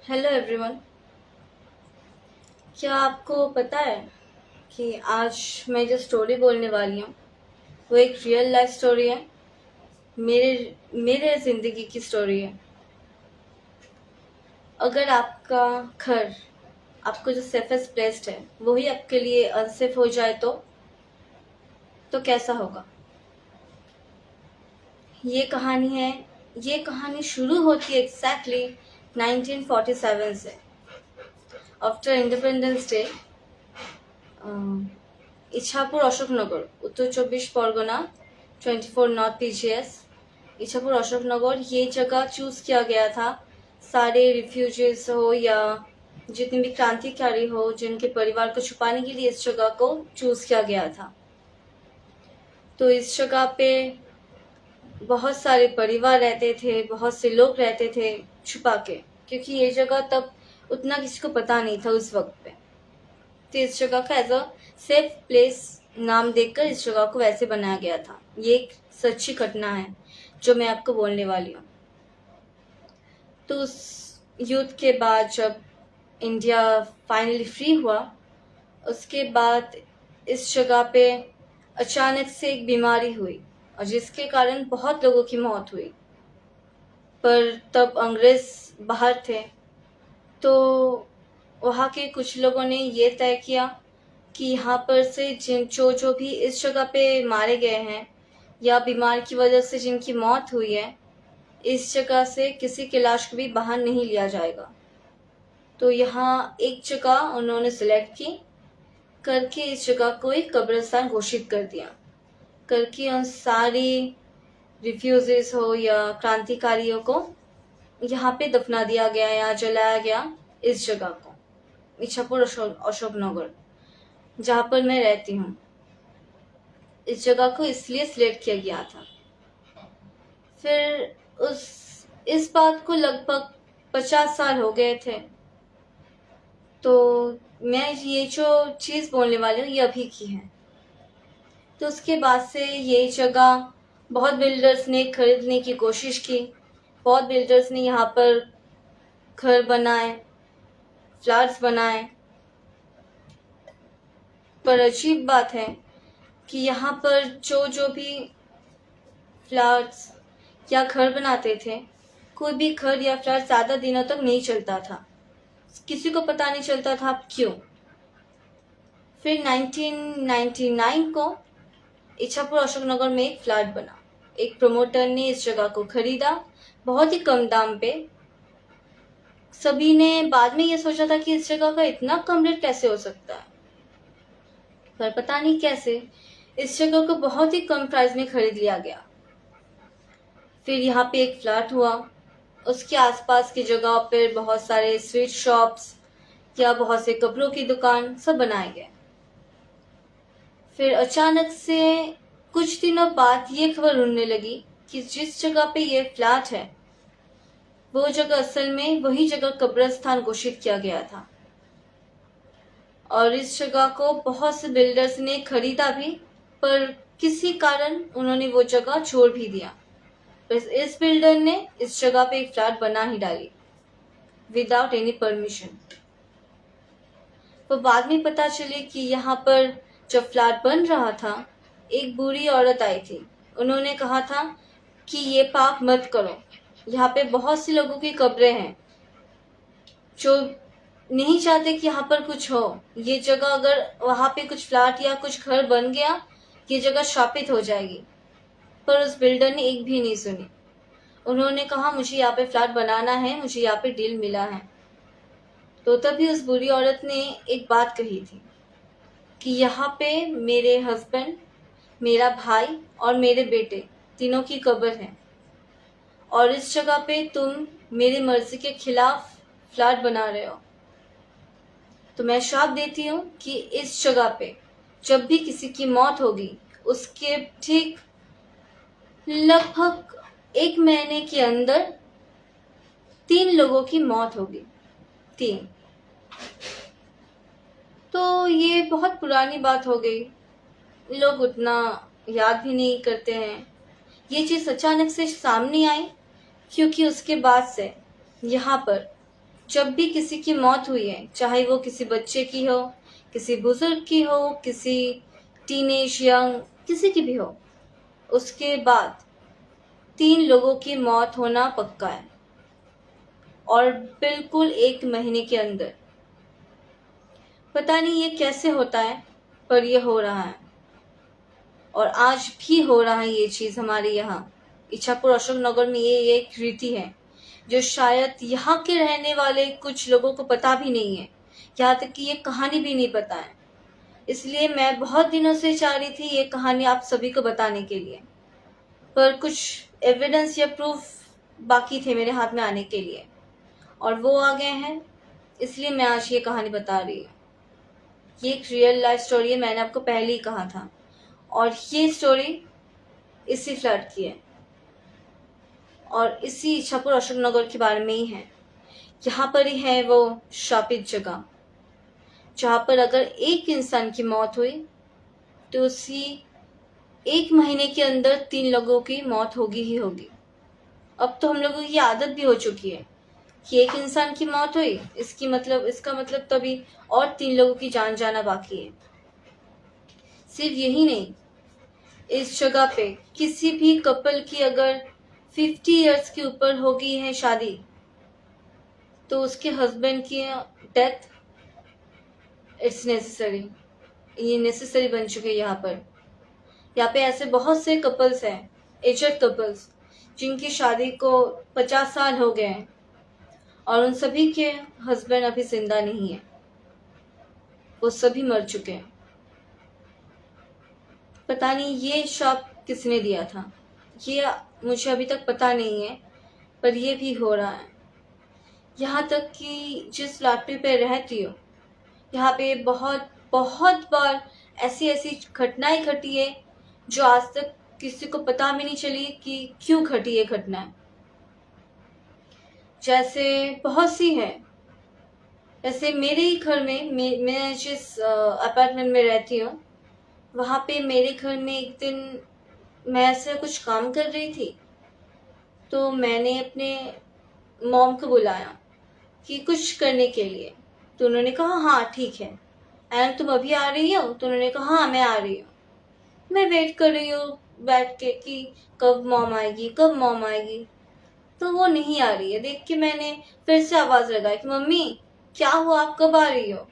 Hello everyone. क्या आपको पता है कि आज मैं जो स्टोरी बोलने वाली हूँ वो एक रियल लाइफ स्टोरी है। मेरे मेरे ज़िंदगी की स्टोरी है। अगर आपका घर, आपको जो सेफेस्ट प्लेस है वही आपके लिए अनसेफ हो जाए तो कैसा होगा। ये कहानी शुरू होती है एग्जैक्टली 1947 से। After independence day, Ichhapur Ashoknagar, Uttar 24 Pargana, 24 north PGS, Ichhapur Ashoknagar, ये जगह चूज़ किया गया था। सारे रिफ्यूजीज हो या जितने भी क्रांतिकारी हो, जिनके परिवार को छुपाने के लिए इस जगह को चूज़ किया गया था। तो इस जगह पे बहुत सारे परिवार रहते थे, बहुत से लोग रहते थे छुपा के, क्योंकि ये जगह तब उतना किसी को पता नहीं था उस वक्त पे। तो इस जगह का एज अ सेफ प्लेस नाम देकर इस जगह को वैसे बनाया गया था। ये एक सच्ची घटना है जो मैं आपको बोलने वाली हूँ। तो उस युद्ध के बाद जब इंडिया फाइनली फ्री हुआ, उसके बाद इस जगह पे अचानक से एक बीमारी हुई और जिसके कारण बहुत लोगों की मौत हुई। पर तब अंग्रेज बाहर थे, तो वहाँ के कुछ लोगों ने ये तय किया कि यहाँ पर से जो भी इस जगह पे मारे गए हैं या बीमार की वजह से जिनकी मौत हुई है, इस जगह से किसी की लाश को भी बाहर नहीं लिया जाएगा। तो यहाँ एक जगह उन्होंने सिलेक्ट की करके इस जगह को एक कब्रिस्तान घोषित कर दिया, करके उन सारी रिफ्यूजीज हो या क्रांतिकारियों को यहाँ पे दफना दिया गया या जलाया गया। इस जगह को इच्छापुर अशोकनगर, जहाँ पर मैं रहती हूँ, इस जगह को इसलिए सिलेक्ट किया गया था। फिर इस बात को लगभग 50 साल हो गए थे। तो मैं ये जो चीज़ बोलने वाली हूँ ये अभी की है। तो उसके बाद से ये जगह बहुत बिल्डर्स ने खरीदने की कोशिश की, बहुत बिल्डर्स ने यहाँ पर घर बनाए, फ्लैट्स बनाए। पर अजीब बात है कि यहाँ पर जो भी फ्लैट्स या घर बनाते थे, कोई भी घर या फ्लैट ज़्यादा दिनों तक नहीं चलता था। किसी को पता नहीं चलता था क्यों। फिर 1999 को इच्छापुर अशोकनगर में एक फ्लैट बना। एक प्रमोटर ने इस जगह को खरीदा बहुत ही कम दाम पे। सभी ने बाद में ये सोचा था कि इस जगह का इतना कम रेट कैसे हो सकता है, पर पता नहीं कैसे इस जगह को बहुत ही कम प्राइस में खरीद लिया गया। फिर यहाँ पे एक फ्लैट हुआ, उसके आसपास की जगह पर बहुत सारे स्वीट शॉप्स या बहुत से कपड़ों की दुकान सब बनाए गए। फिर अचानक से कुछ दिनों बाद ये खबर उड़ने लगी कि जिस जगह पे ये फ्लैट है वो जगह असल में वही जगह कब्रिस्तान घोषित किया गया था। और इस जगह को बहुत से बिल्डर्स ने खरीदा भी, पर किसी कारण उन्होंने वो जगह छोड़ भी दिया। इस बिल्डर ने इस जगह पे एक फ्लैट बना ही डाली विदाउट एनी परमिशन। तो बाद में पता चले कि यहाँ पर जब फ्लैट बन रहा था, एक बूढ़ी औरत आई थी। उन्होंने कहा था कि ये पाप मत करो, यहाँ पे बहुत से लोगों की कब्रें हैं जो नहीं चाहते कि यहाँ पर कुछ हो। ये जगह अगर वहाँ पे कुछ फ्लैट या कुछ घर बन गया, ये जगह शापित हो जाएगी। पर उस बिल्डर ने एक भी नहीं सुनी। उन्होंने कहा मुझे यहाँ पे फ्लैट बनाना है, मुझे यहाँ पे डील मिला है। तो तभी उस बुरी औरत ने एक बात कही थी कि यहाँ पे मेरे हस्बैंड, मेरा भाई और मेरे बेटे तीनों की कब्र है, और इस जगह पे तुम मेरी मर्जी के खिलाफ फ्लैट बना रहे हो। तो मैं श्राप देती हूँ कि इस जगह पे जब भी किसी की मौत होगी, उसके ठीक लगभग 1 महीने के अंदर 3 लोगों की मौत होगी। 3। तो ये बहुत पुरानी बात हो गई, लोग उतना याद भी नहीं करते हैं। ये चीज़ अचानक से सामने आई क्योंकि उसके बाद से यहाँ पर जब भी किसी की मौत हुई है, चाहे वो किसी बच्चे की हो, किसी बुजुर्ग की हो, किसी टीनेज यंग किसी की भी हो, उसके बाद 3 लोगों की मौत होना पक्का है, और बिल्कुल 1 महीने के अंदर। पता नहीं ये कैसे होता है, पर ये हो रहा है, और आज भी हो रहा है ये चीज़ हमारे यहाँ इच्छापुर अशोक नगर में। ये एक रीति है जो शायद यहाँ के रहने वाले कुछ लोगों को पता भी नहीं है, यहाँ तक कि ये कहानी भी नहीं पता है। इसलिए मैं बहुत दिनों से चाह रही थी ये कहानी आप सभी को बताने के लिए, पर कुछ एविडेंस या प्रूफ बाकी थे मेरे हाथ में आने के लिए, और वो आ गए हैं, इसलिए मैं आज ये कहानी बता रही हूँ। ये एक रियल लाइफ स्टोरी है, मैंने आपको पहले ही कहा था, और ये स्टोरी इसी फ्लैट की है और इसी इच्छापुर अशोक नगर के बारे में ही है। यहाँ पर ही है वो शापित जगह जहाँ पर अगर एक इंसान की मौत हुई तो उसी 1 महीने के अंदर 3 लोगों की मौत होगी ही होगी। अब तो हम लोगों की आदत भी हो चुकी है कि एक इंसान की मौत हुई, इसका मतलब तभी और 3 लोगों की जान जाना बाकी है। सिर्फ यही नहीं, इस जगह पे किसी भी कपल की अगर 50 इयर्स के ऊपर हो गई है शादी, तो उसके हस्बैंड की डेथ इट्स नेसेसरी, ये नेसेसरी बन चुके हैं यहाँ पर। यहाँ पे ऐसे बहुत से कपल्स हैं, एजड कपल्स, जिनकी शादी को 50 साल हो गए हैं और उन सभी के हस्बैंड अभी जिंदा नहीं है, वो सभी मर चुके हैं। पता नहीं ये शाप किसने दिया था, ये मुझे अभी तक पता नहीं है, पर ये भी हो रहा है। यहाँ तक कि जिस फ्लैट पे रहती हो, यहाँ पे बहुत बहुत बार ऐसी ऐसी घटनाएं घटी है जो आज तक किसी को पता भी नहीं चली कि क्यों घटी ये घटनाएं। जैसे बहुत सी है, जैसे मेरे ही घर में मैं जिस अपार्टमेंट में रहती हूँ, वहाँ पे मेरे घर में एक दिन मैं ऐसे कुछ काम कर रही थी, तो मैंने अपने मॉम को बुलाया कि कुछ करने के लिए, तो उन्होंने कहा हाँ ठीक है। एंड तुम अभी आ रही हो? तो उन्होंने कहा हाँ मैं आ रही हूँ। मैं वेट कर रही हूँ बैठ के कि कब मॉम आएगी, कब मॉम आएगी, तो वो नहीं आ रही है। देख के मैंने फिर से आवाज़ लगाई कि मम्मी क्या हुआ, आप कब आ रही हो?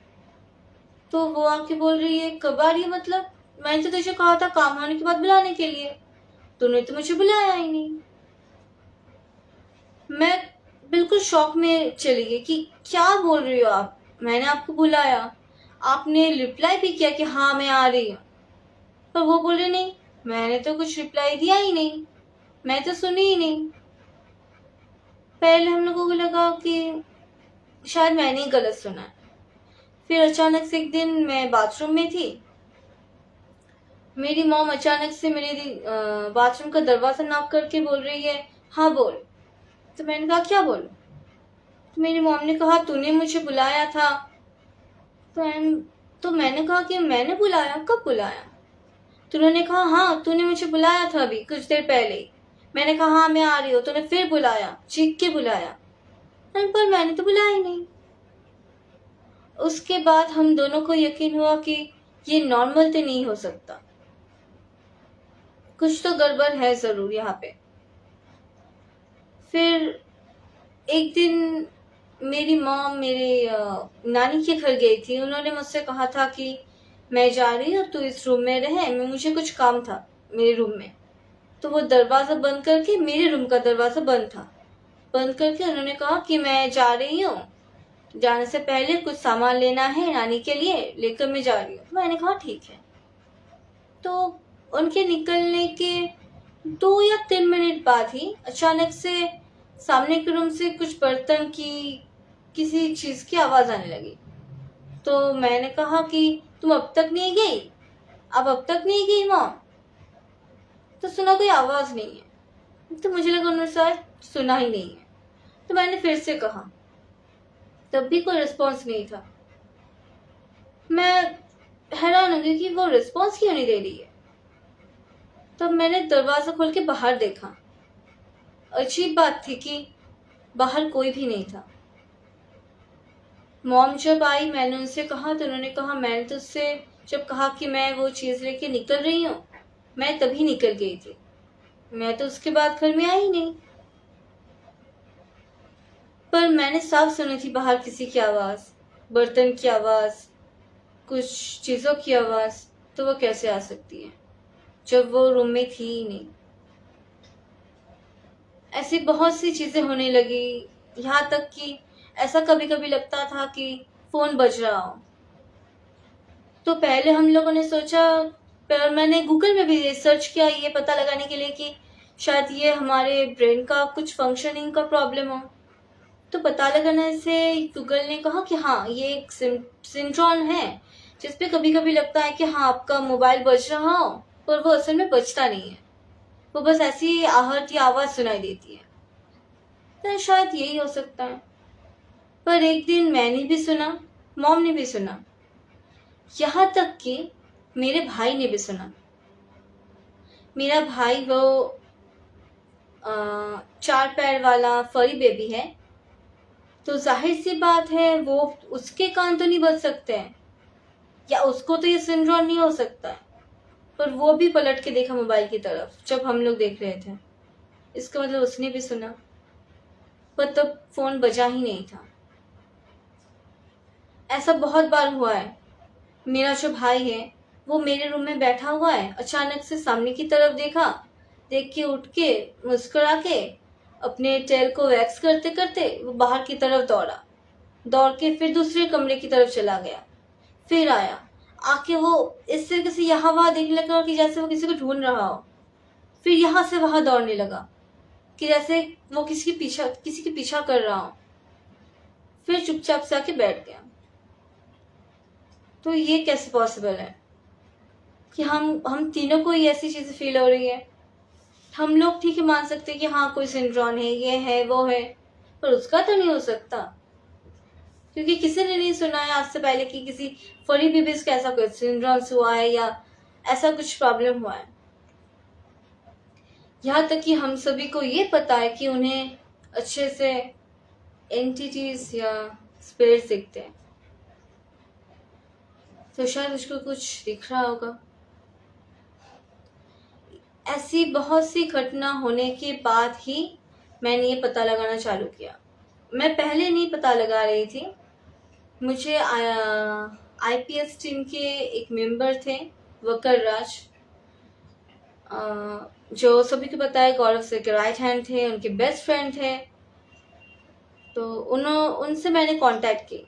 तो वो आके बोल रही है कब आ रही है मतलब, मैंने तो तुझे कहा था काम होने के बाद बुलाने के लिए, तूने तो मुझे बुलाया ही नहीं। मैं बिल्कुल शॉक में चली गई कि क्या बोल रही हो आप, मैंने आपको बुलाया, आपने रिप्लाई भी किया कि हाँ मैं आ रही हूँ, पर वो बोले नहीं, मैंने तो कुछ रिप्लाई दिया ही नहीं, मैं तो सुनी ही नहीं। पहले हम लोगों को लगा कि शायद मैंने ही गलत सुना। फिर अचानक से एक दिन मैं बाथरूम में थी, मेरी मॉम अचानक से मेरे बाथरूम का दरवाजा नॉक करके बोल रही है हाँ बोल। तो मैंने कहा क्या बोलूं? तो मेरी मॉम ने कहा तूने मुझे बुलाया था। तो मैंने कहा कि मैंने बुलाया, कब बुलाया? तो उन्होंने कहा हाँ तूने मुझे बुलाया था अभी कुछ देर पहले। मैंने कहा हाँ मैं आ रही हूँ। तूने फिर बुलाया, चीख के बुलाया, पर मैंने तो बुलाया ही नहीं। उसके बाद हम दोनों को यकीन हुआ कि ये नॉर्मल तो नहीं हो सकता, कुछ तो गड़बड़ है जरूर यहाँ पे। फिर एक दिन मेरी मॉम मेरे नानी के घर गई थी, उन्होंने मुझसे कहा था कि मैं जा रही हूँ तू इस रूम में रहे, मुझे कुछ काम था मेरे रूम में। तो वो दरवाज़ा बंद करके, मेरे रूम का दरवाज़ा बंद था, बंद करके उन्होंने कहा कि मैं जा रही हूँ, जाने से पहले कुछ सामान लेना है नानी के लिए, लेकर मैं जा रही हूँ। मैंने कहा ठीक है। तो उनके निकलने के 2 या 3 मिनट बाद ही अचानक से सामने के रूम से कुछ बर्तन की किसी चीज़ की आवाज़ आने लगी। तो मैंने कहा कि तुम अब तक नहीं गई? अब तक नहीं गई मॉम? तो सुना कोई आवाज़ नहीं है। तो मुझे लगा उन्होंने शायद सुना ही नहीं है। तो मैंने फिर से कहा, तब भी कोई रिस्पॉन्स नहीं था। मैं हैरान हो गई कि वो रिस्पॉन्स क्यों नहीं दे रही है। तब मैंने दरवाज़ा खोल के बाहर देखा। अजीब बात थी कि बाहर कोई भी नहीं था। मॉम जब आई, मैंने उनसे कहा तो उन्होंने कहा, मैंने तो उससे जब कहा कि मैं वो चीज़ लेके निकल रही हूँ, मैं तभी निकल गई थी, मैं तो उसके बाद घर में आई नहीं। पर मैंने साफ सुनी थी बाहर किसी की आवाज़, बर्तन की आवाज़, कुछ चीज़ों की आवाज़। तो वो कैसे आ सकती है जब वो रूम में थी ही नहीं। ऐसी बहुत सी चीज़ें होने लगी, यहाँ तक कि ऐसा कभी कभी लगता था कि फ़ोन बज रहा हो। तो पहले हम लोगों ने सोचा, पर मैंने गूगल में भी सर्च किया ये पता लगाने के लिए कि शायद ये हमारे ब्रेन का कुछ फंक्शनिंग का प्रॉब्लम हो। तो पता लगाने से गूगल ने कहा कि हाँ, ये एक सिंड्रोम है जिसपे कभी कभी लगता है कि हाँ आपका मोबाइल बज रहा हो, पर वो असल में बजता नहीं है, वो बस ऐसी आहट या आवाज़ सुनाई देती है। तो शायद यही हो सकता है। पर एक दिन मैंने भी सुना, मॉम ने भी सुना, यहाँ तक कि मेरे भाई ने भी सुना। मेरा भाई वो 4 पैर वाला फरी बेबी है, तो जाहिर सी बात है वो उसके कान तो नहीं बज सकते हैं, या उसको तो ये सिंड्रोम नहीं हो सकता है। पर वो भी पलट के देखा मोबाइल की तरफ जब हम लोग देख रहे थे, इसका मतलब उसने भी सुना, पर तब फोन बजा ही नहीं था। ऐसा बहुत बार हुआ है। मेरा जो भाई है वो मेरे रूम में बैठा हुआ है, अचानक से सामने की तरफ देखा, देख के उठ के मुस्कुरा के अपने टेल को वैक्स करते करते वो बाहर की तरफ दौड़ा, दौड़ के फिर दूसरे कमरे की तरफ चला गया, फिर आया, आके वो इस तरीके से यहाँ वहाँ देखने लगा कि जैसे वो किसी को ढूंढ रहा हो, फिर यहाँ से वहां दौड़ने लगा कि जैसे वो किसी के पीछा कर रहा हो, फिर चुपचाप से आके बैठ गया। तो ये कैसे पॉसिबल है कि हम तीनों को ही ऐसी चीजें फील हो रही है। हम लोग ठीक है मान सकते हैं कि हाँ कोई सिंड्रोम है, ये है वो है, पर उसका तो नहीं हो सकता, क्योंकि किसी ने नहीं सुना है आज से पहले कि किसी फरी बेबीज का ऐसा कोई सिंड्रोम हुआ है या ऐसा कुछ प्रॉब्लम हुआ है। यहाँ तक कि हम सभी को ये पता है कि उन्हें अच्छे से एंटिटीज या स्पिरिट्स दिखते हैं, तो शायद उसको कुछ दिख रहा होगा। ऐसी बहुत सी घटना होने के बाद ही मैंने ये पता लगाना चालू किया। मैं पहले नहीं पता लगा रही थी। मुझे आईपीएस टीम के एक मेंबर थे, वकर राज, जो सभी को पता है गौरव सर के राइट हैंड थे, उनके बेस्ट फ्रेंड थे। तो उनसे मैंने कांटेक्ट की,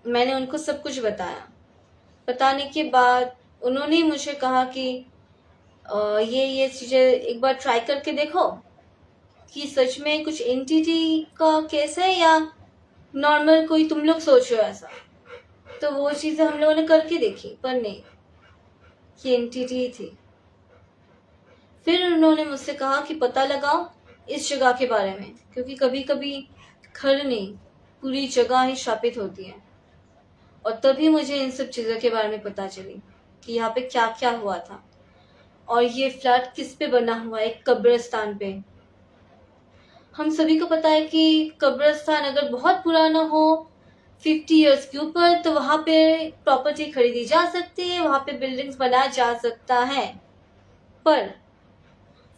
मैंने उनको सब कुछ बताया। बताने के बाद उन्होंने मुझे कहा कि ये चीज़ें एक बार ट्राई करके देखो कि सच में कुछ एंटिटी का केस है या नॉर्मल कोई तुम लोग सोच रहे हो ऐसा। तो वो चीज़ें हम लोगों ने करके देखी, पर नहीं, ये एंटिटी थी। फिर उन्होंने मुझसे कहा कि पता लगाओ इस जगह के बारे में, क्योंकि कभी कभी घर नहीं पूरी जगह ही शापित होती है। और तभी मुझे इन सब चीज़ों के बारे में पता चली कि यहाँ पे क्या क्या हुआ था। और ये फ्लैट किस पे बना हुआ है? एक कब्रिस्तान पे। हम सभी को पता है कि कब्रिस्तान अगर बहुत पुराना हो 50 इयर्स के ऊपर, तो वहाँ पे प्रॉपर्टी खरीदी जा सकती है, वहाँ पे बिल्डिंग्स बनाया जा सकता है, पर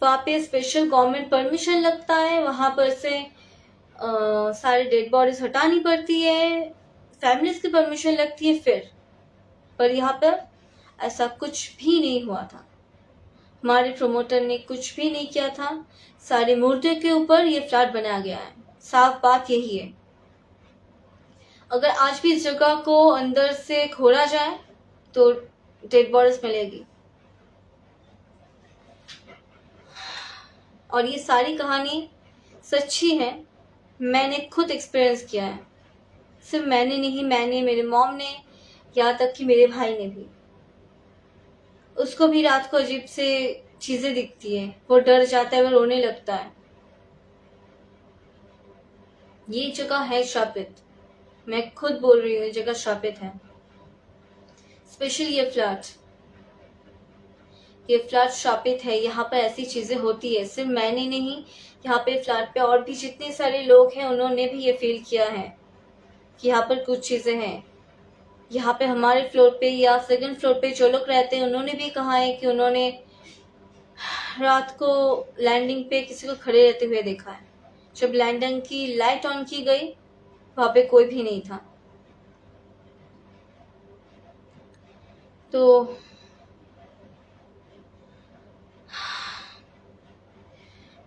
वहाँ पे स्पेशल गवर्नमेंट परमिशन लगता है, वहाँ पर से सारे डेड बॉडीज हटानी पड़ती है, फैमिलीज की परमिशन लगती है फिर। पर यहाँ पर ऐसा कुछ भी नहीं हुआ था, हमारे प्रमोटर ने कुछ भी नहीं किया था। सारे मुर्दे के ऊपर ये फ्लैट बनाया गया है। साफ बात यही है, अगर आज भी इस जगह को अंदर से खोला जाए तो डेड बॉडीज मिलेगी। और ये सारी कहानी सच्ची है, मैंने खुद एक्सपीरियंस किया है। सिर्फ मैंने नहीं, मैंने, मेरे मॉम ने, यहाँ तक कि मेरे भाई ने भी। उसको भी रात को अजीब से चीजें दिखती है, वो डर जाता है, वो रोने लगता है। ये जगह है शापित, मैं खुद बोल रही हूँ, ये जगह शापित है। स्पेशल ये फ्लैट शापित है। यहाँ पर ऐसी चीजें होती है, सिर्फ मैंने नहीं, यहाँ पे फ्लैट पे और भी जितने सारे लोग हैं उन्होंने भी ये फील किया है। कि यहाँ पर कुछ चीज़ें हैं। यहाँ पे हमारे फ्लोर पे या सेकंड फ्लोर पे जो लोग रहते हैं उन्होंने भी कहा है कि उन्होंने रात को लैंडिंग पे किसी को खड़े रहते हुए देखा है। जब लैंडिंग की लाइट ऑन की गई वहाँ पे कोई भी नहीं था। तो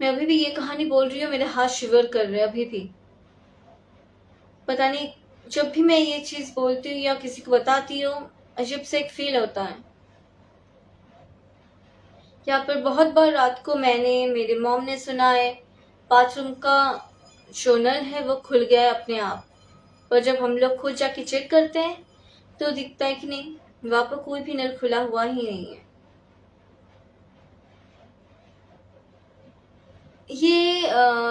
मैं अभी भी ये कहानी बोल रही हूँ, मेरे हाथ शिवर कर रहे हैं अभी भी। पता नहीं, जब भी मैं ये चीज़ बोलती हूँ या किसी को बताती हूँ अजीब से एक फील होता है। यहाँ पर बहुत बार रात को मैंने, मेरे मॉम ने सुना है बाथरूम का जो नल है वो खुल गया है अपने आप। पर जब हम लोग खुद जाके चेक करते हैं तो दिखता है कि नहीं, वहाँ पर कोई भी नल खुला हुआ ही नहीं है। ये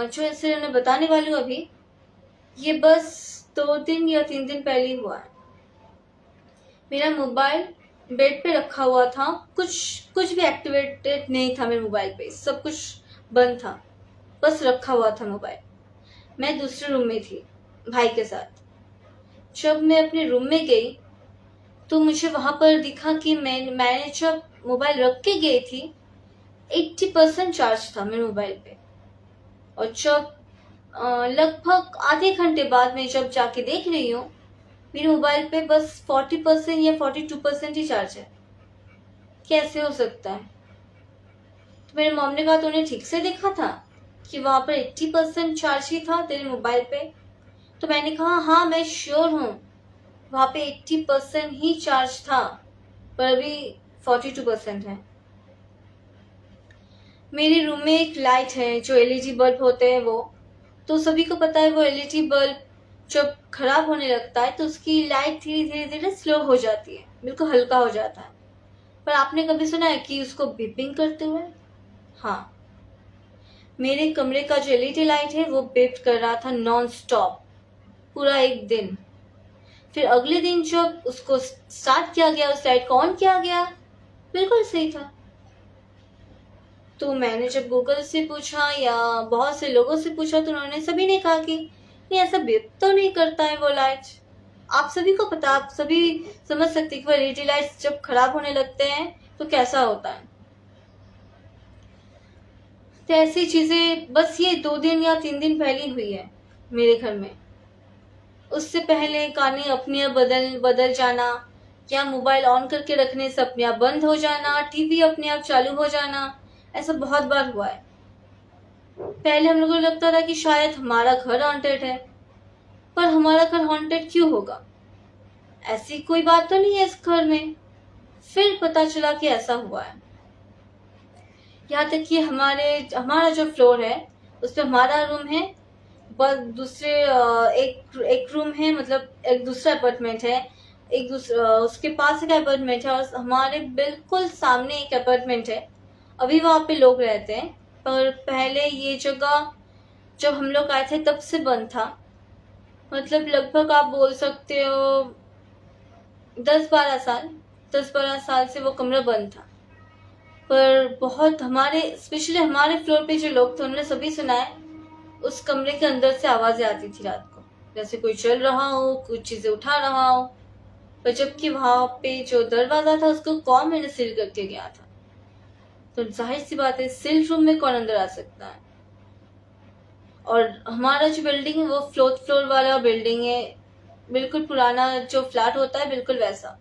जो इंसिडेंट मैं बताने वाली हूँ अभी, ये बस 2 दिन या 3 दिन पहले ही हुआ है। मेरा मोबाइल बेड पे रखा हुआ था, कुछ भी एक्टिवेटेड नहीं था मेरे मोबाइल पे, सब कुछ बंद था, बस रखा हुआ था मोबाइल। मैं दूसरे रूम में थी भाई के साथ। जब मैं अपने रूम में गई तो मुझे वहां पर दिखा कि मैंने जब मोबाइल रख के गई थी 80% चार्ज था मेरे मोबाइल पे। और जब लगभग आधे घंटे बाद मैं जब जाके देख रही हूँ मेरे मोबाइल पे बस 40% या 42% ही चार्ज है। कैसे हो सकता है? तो मेरे मॉम ने कहा तूने ठीक से देखा था कि वहां पर 80% चार्ज ही था तेरे मोबाइल पे? तो मैंने कहा हाँ मैं श्योर हूँ वहां पे 80% ही चार्ज था, पर अभी 42% है। मेरे रूम में एक लाइट है जो एलईडी बल्ब होते हैं वो, तो सभी को पता है वो एलईडी बल्ब जब खराब होने लगता है तो उसकी लाइट धीरे धीरे धीरे स्लो हो जाती है, बिल्कुल हल्का हो जाता है। पर आपने कभी सुना है कि उसको बीपिंग करते हुए? हाँ, मेरे कमरे का जो एलईडी लाइट है वो बीप कर रहा था नॉन स्टॉप पूरा एक दिन। फिर अगले दिन जब उसको स्टार्ट किया गया, उस लाइट को ऑन किया गया, बिल्कुल सही था। तो मैंने जब गूगल से पूछा या बहुत से लोगों से पूछा तो उन्होंने सभी ने कहा कि नहीं, ऐसा बीप तो नहीं करता है वो लाइट। आप सभी को पता, आप सभी समझ सकते कि वो एलईडी लाइट्स जब खराब होने लगते हैं तो कैसा होता है। तो ऐसी चीजें बस ये 2 दिन या 3 दिन पहले हुई है मेरे घर में। उससे पहले गाने अपने आप बदल जाना, या मोबाइल ऑन करके रखने से अपने आप बंद हो जाना, टीवी अपने आप चालू हो जाना, ऐसा बहुत बार हुआ है। पहले हम लोगों को लगता था कि शायद हमारा घर हॉन्टेड है, पर हमारा घर हॉन्टेड क्यों होगा? ऐसी कोई बात तो नहीं है इस घर में। फिर पता चला कि ऐसा हुआ है। यहाँ तक कि हमारा जो फ्लोर है उस पर हमारा रूम है, बस दूसरे एक रूम है, मतलब एक दूसरा अपार्टमेंट है, एक दूसरा उसके पास एक अपार्टमेंट है, और हमारे बिल्कुल सामने एक अपार्टमेंट है। अभी वहाँ पे लोग रहते हैं, पर पहले ये जगह जब हम लोग आए थे तब से बंद था। मतलब लगभग आप बोल सकते हो 10-12 साल से वो कमरा बंद था। पर बहुत स्पेशली हमारे फ्लोर पे जो लोग थे उन्होंने सभी सुना है उस कमरे के अंदर से आवाजें आती थी रात को, जैसे कोई चल रहा हो, कुछ चीजें उठा रहा हो। पर जबकि वहां पे जो दरवाजा था उसको कौन मैंने सील करके गया था, तो जाहिर सी बात है सील रूम में कौन अंदर आ सकता है। और हमारा जो बिल्डिंग है वो फोर्थ फ्लोर वाला बिल्डिंग है, बिल्कुल पुराना जो फ्लैट होता है बिल्कुल वैसा।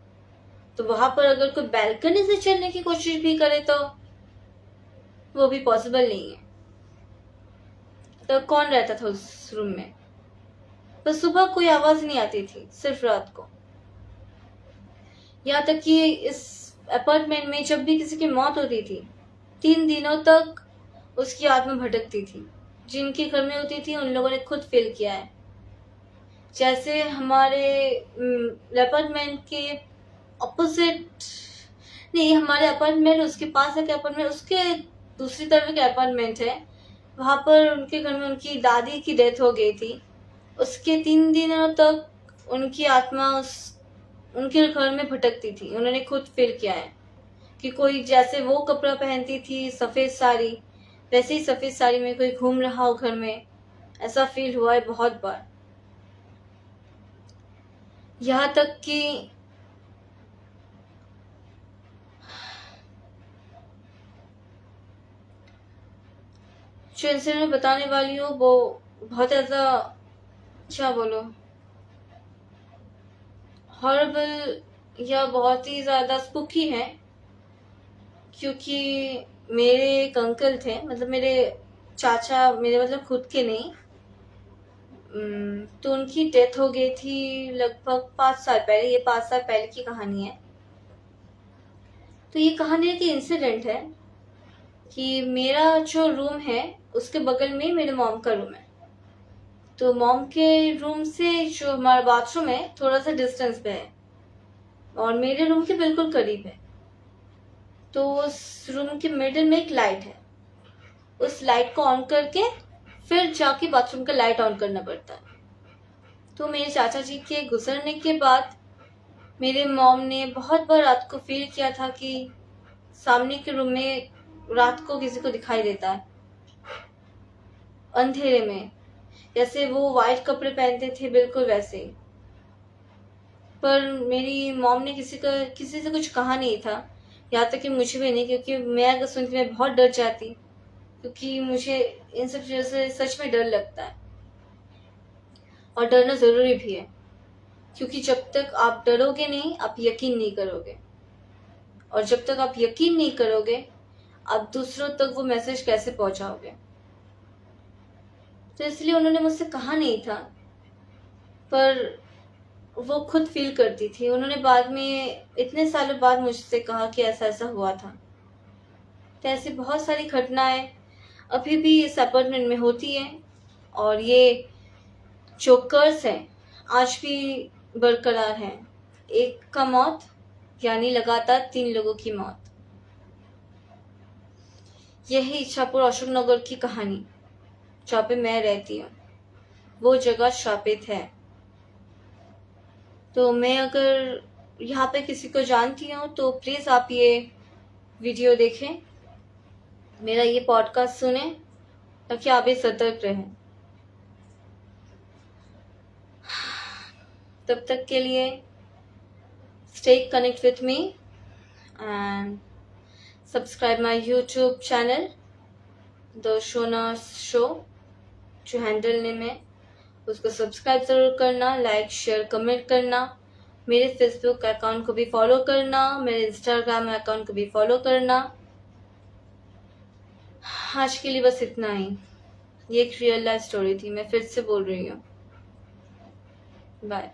तो वहां पर अगर कोई बैल्कनी से चलने की कोशिश भी करे तो वो भी पॉसिबल नहीं है। तो कौन रहता था उस रूम में? बस सुबह कोई आवाज नहीं आती थी, सिर्फ रात को। यहाँ तक कि इस अपार्टमेंट में जब भी किसी की मौत होती थी 3 दिनों तक उसकी आत्मा भटकती थी। जिनके घर में होती थी उन लोगों ने खुद फील किया है। जैसे हमारे अपार्टमेंट के ऑपोजिट, नहीं, हमारे अपार्टमेंट उसके पास एक अपार्टमेंट, उसके दूसरी तरफ एक अपार्टमेंट है, वहां पर उनके घर में उनकी दादी की डेथ हो गई थी। उसके 3 दिनों तक उनकी आत्मा उनके घर में भटकती थी। उन्होंने खुद फील किया है कि कोई जैसे वो कपड़ा पहनती थी सफेद साड़ी, वैसे ही सफेद साड़ी में कोई घूम रहा हो घर में, ऐसा फील हुआ है बहुत बार। यहाँ तक कि जो इंसिडेंट मैं बताने वाली हूँ वो बहुत ज़्यादा, क्या बोलो, हॉरिबल या बहुत ही ज़्यादा स्पूकी है। क्योंकि मेरे एक अंकल थे, मतलब मेरे चाचा, मेरे मतलब खुद के नहीं, तो उनकी डेथ हो गई थी लगभग 5 साल पहले। ये 5 साल पहले की कहानी है। तो ये कहानी एक इंसिडेंट है कि मेरा जो रूम है उसके बगल में मेरे मॉम का रूम है। तो मॉम के रूम से जो हमारा बाथरूम है थोड़ा सा डिस्टेंस पे है और मेरे रूम के बिल्कुल करीब है। तो उस रूम के मिडिल में एक लाइट है, उस लाइट को ऑन करके फिर जाके बाथरूम का लाइट ऑन करना पड़ता है। तो मेरे चाचा जी के गुजरने के बाद मेरे मॉम ने बहुत बार रात को फील किया था कि सामने के रूम में रात को किसी को दिखाई देता है अंधेरे में, जैसे वो वाइट कपड़े पहनते थे बिल्कुल वैसे ही। पर मेरी मॉम ने किसी से कुछ कहा नहीं था, यहाँ तक कि मुझे भी नहीं, क्योंकि मैं अगर सुनती मैं बहुत डर जाती, क्योंकि मुझे इन सब चीज़ों से सच में डर लगता है और डरना ज़रूरी भी है। क्योंकि जब तक आप डरोगे नहीं आप यकीन नहीं करोगे, और जब तक आप यकीन नहीं करोगे आप दूसरों तक वो मैसेज कैसे पहुंचाओगे। तो इसलिए उन्होंने मुझसे कहा नहीं था, पर वो खुद फील करती थी। उन्होंने बाद में इतने सालों बाद मुझसे कहा कि ऐसा ऐसा हुआ था। तो ऐसी बहुत सारी घटनाएं अभी भी इस अपार्टमेंट में होती हैं और ये जो कर्स है आज भी बरकरार है। एक का मौत यानी लगातार 3 लोगों की मौत। यही इच्छापुर अशोकनगर की कहानी, जहाँ पे मैं रहती हूँ, वो जगह श्रापित है। तो मैं अगर यहाँ पे किसी को जानती हूँ तो प्लीज़ आप ये वीडियो देखें, मेरा ये पॉडकास्ट सुने, ताकि आप भी सतर्क रहें। तब तक के लिए stay connect with me and subscribe my YouTube channel the Shonas show, जो हैंडल नेम है, उसको सब्सक्राइब ज़रूर करना, लाइक शेयर कमेंट करना। मेरे फेसबुक अकाउंट को भी फॉलो करना, मेरे इंस्टाग्राम अकाउंट को भी फॉलो करना। आज के लिए बस इतना ही। ये एक रियल लाइफ स्टोरी थी, मैं फिर से बोल रही हूँ। बाय।